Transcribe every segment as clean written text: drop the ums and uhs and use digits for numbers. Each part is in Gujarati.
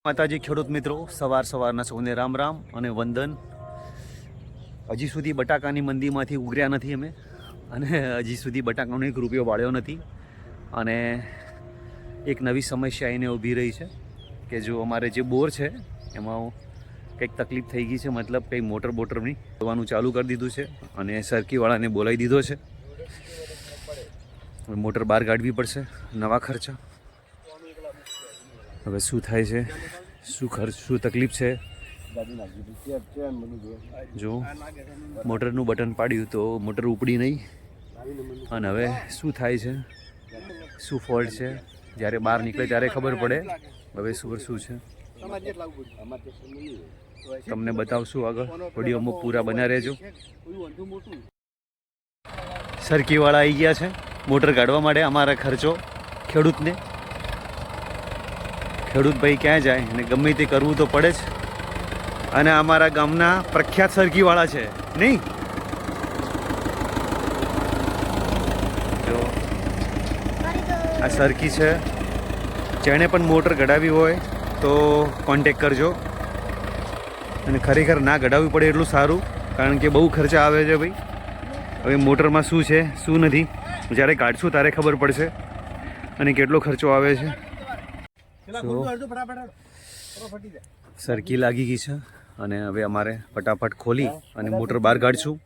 માતાજી ખેડૂત મિત્રો, સવારના સૌને રામ રામ અને વંદન. હજી સુધી બટાકાની મંદીમાંથી ઉગર્યા નથી અમે, અને હજી સુધી બટાકાનો એક રૂપિયો વાળ્યો નથી. અને એક નવી સમસ્યા એને ઊભી રહી છે કે જો અમારે જે બોર છે એમાં કંઈક તકલીફ થઈ ગઈ છે, મતલબ કંઈ મોટરની જોવાનું ચાલુ કરી દીધું છે અને સરકીવાળાને બોલાવી દીધો છે. મોટર બહાર કાઢવી પડશે, નવા ખર્ચા. હવે શું થાય છે, શું તકલીફ છે. જો મોટરનું બટન પાડ્યું તો મોટર ઉપડી નહીં, અને હવે શું થાય છે, શું ફોલ્ટ છે, જ્યારે બહાર નીકળે ત્યારે ખબર પડે હવે શું છે. તમને બતાવશું આગળ, વિડીયોમાં પૂરા બન્યા રહેજો. સરકીવાળા આવી ગયા છે મોટર કાઢવા માટે. અમારા ખર્ચો ખેડૂત ભાઈ ક્યાં જાય અને ગમે તે કરવું તો પડે જ. અને અમારા ગામના પ્રખ્યાત સરકીવાળા છે નહીં. જો આ સરકી છે, જેણે પણ મોટર કઢાવી હોય તો કોન્ટેક કરજો. અને ખરેખર ના કઢાવવી પડે એટલું સારું, કારણ કે બહુ ખર્ચા આવે છે ભાઈ. હવે મોટરમાં શું છે શું નથી, જ્યારે કાઢશું ત્યારે ખબર પડશે અને કેટલો ખર્ચો આવે છે. સરકી લાગી ગઈ છે અને હવે અમારે ફટાફટ ખોલી અને મોટર બહાર કાઢશું.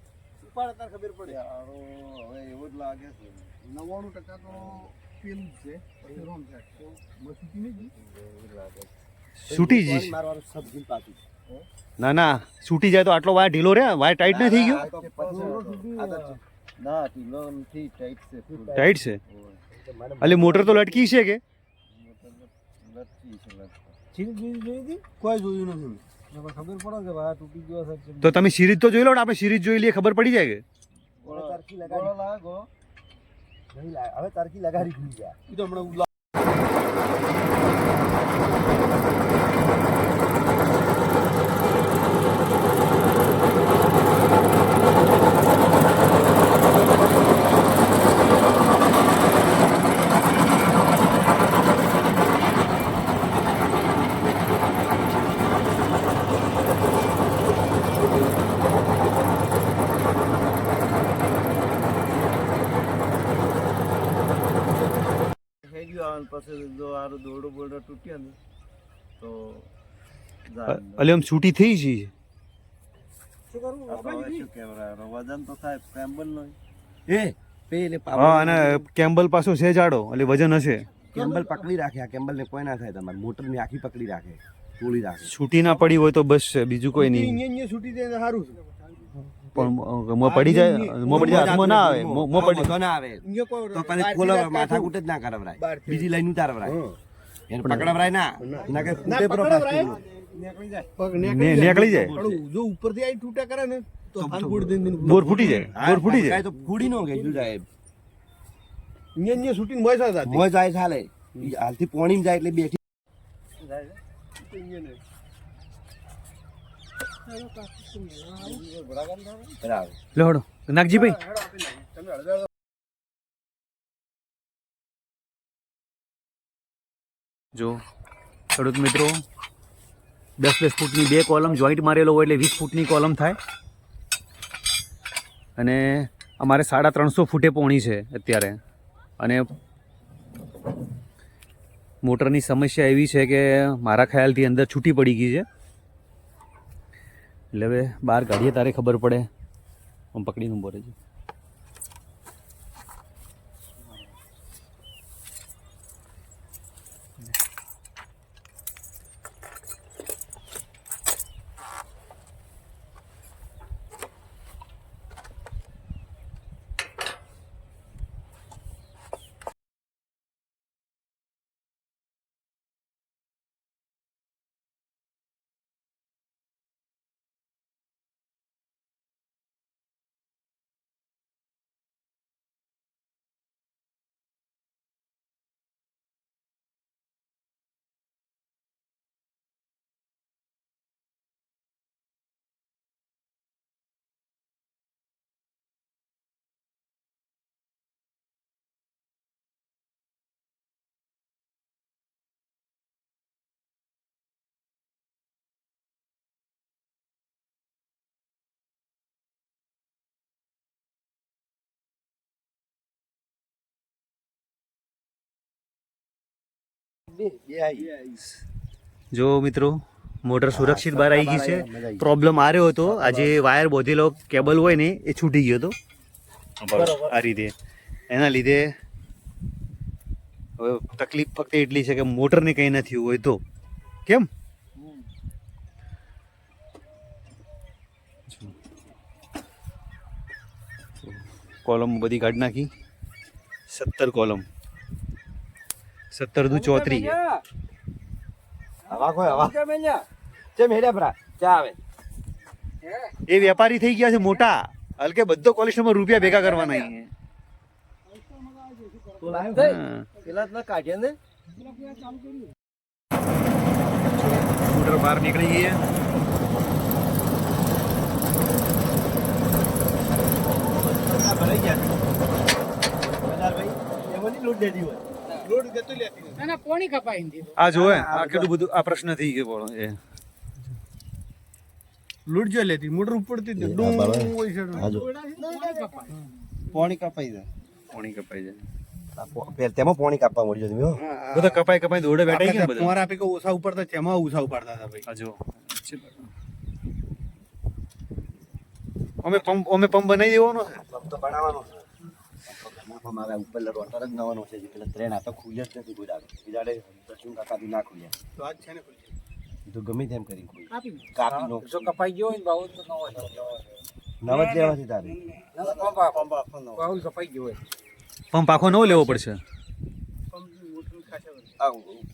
છૂટી જઈશ. ના છૂટી જાય તો આટલો વાયર ઢીલો રે, વાયર ટાઈટ નહીં થઈ ગયો. ટાઈટ છે એટલે મોટર તો લટકી છે કે તો તમે સિરીઝ તો જોઈ લો ને. આપણે સિરીઝ જોઈ લઈએ, ખબર પડી જાય કે હવે તારકી લગાડી. પછી જો આરો દોરડો બોરડો તૂટ્યો ને તો એટલે આમ છૂટી થઈ છે. શું કેવરાય વજન તો થાય કેમ્બલ નો અને કેમ્બલ પાછો છે જાડો, એટલે વજન હશે. કેમ્બલ પકડી રાખે. આ કેમ્બલ ને કોઈ ના થાય, તમારે મોટર ની આખી પકડી રાખે, તોડી રાખે. છૂટી ના પડી હોય તો બસ છે, બીજું કોઈ નહીં. છૂટી જાય સારું છે, પણ મો પડી જાય હાથમાં ના આવે. મો પડી તો ના આવે તો પછી ખોલો માથા કૂટ જ ના કરવરાય, બીજી લાઈન ઉતારવરાય. એને પકડવરાય ના ના કે કૂટે પર પ્લાસ્ટિક નીકળી જાય. જો ઉપરથી આઈ તૂટા કરે ને તો બોર ફૂટી જાય. બોર ફૂટી જાય તો ફૂડી નો ગઈ સાહેબ. અહીંયા શૂટિંગ મોય જાય ચાલે. હાલથી પોણીમાં જાય એટલે બેઠી લોડો નાગજી ભાઈ. જો ખેડૂત મિત્રો, 10 ફૂટની 2 કોલમ જોઈન્ટ મારેલો હોય એટલે 20 ફૂટની કોલમ થાય. અને અમારે 350 ફૂટે પોણી છે અત્યારે. અને મોટરની સમસ્યા એવી છે કે મારા ખ્યાલથી અંદર છૂટી પડી ગઈ છે. એટલે હવે બહાર કાઢીએ તારે ખબર પડે. હું પકડીને બોલે છે. જો મિત્રો મોટર સુરક્ષિત બહાર આવી ગઈ છે. પ્રોબ્લેમ આ રહ્યો હતો, આ જે વાયર બોધેલો કેબલ હોય ને એ છૂટી ગયો હતો આ રીતે. એના લીધે હવે તકલીફ ફક્ત એટલી છે કે મોટરને કંઈ નથી હોય તો કેમ કોલમ બધી કાઢી નાખી. 17 કોલમ, 17 દુ 34. હવા કોઈ હવા ચેમ હેડ્યા ભરા ચા આવે. એ વેપારી થઈ ગયા છે મોટા, હલકે બધો કોલેસ્ટ્રોલમાં રૂપિયા ભેગા કરવાના અહીં. મોટર બહાર નીકળી ગઈ છે. આ જોવે આ કેટલું બધું આ પ્રશ્ન થઈ ગયો બોલો એ લૂટ જો લેતી મોટર ઉપડતી પોણી કપાઈ જાય. પાણી કપાઈ જાય. તેમાં પોણી કાપવા મળ્યો તમે બધા કપાઈ દોડે બેઠા ગયા બધા. તમારા આપે કે ઓછા ઉપડતા તેમાં ઓછા ઉપાડતા હતા ભાઈ. આ જો અમે પંપ બનાવી દેવાનો છે. તો બનાવવાનો મારા ઉપર રોટર જ નવાનો છે. પેલા ટ્રેન આ તો ખુલ્યા જ નથી કોઈ દાડો. બીજાડે દર્શન કાકા બી ના ખુલ્યા તો આજ છે ને ખુલ્લી. તો ગમે તેમ કરી કાપી નો જો કપાઈ ગયો હોય ને બાઉલ તો ન હોય નવ જ લેવાથી તારે બાઉલ કપાઈ ગયો હોય પંપ આખો નવો લેવો પડશે.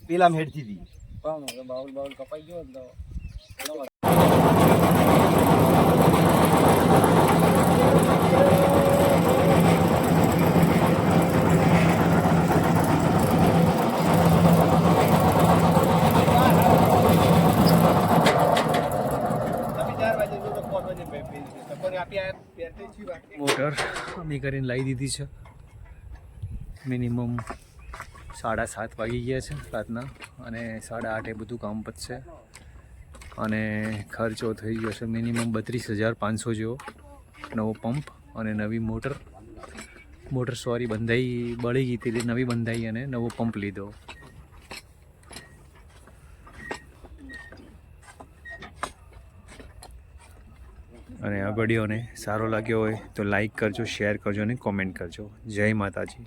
પેલા હેડથી હતી બાઉલ કપાઈ ગયો ને તો મોટર અમે કરીને લાવી દીધી છે. મિનિમમ 7:30 વાગી ગયા છે રાતના અને 8:30 બધું કામ પતશે અને ખર્ચો થઈ ગયો છે મિનિમમ 32,500 જેવો. નવો પંપ અને નવી મોટર બળી ગઈ હતી, નવી બંધાઈ અને નવો પંપ લીધો. અને આ વિડીયોને સારો લાગ્યો હોય તો લાઈક કરજો, શેર કરજો અને કોમેન્ટ કરજો. જય માતાજી.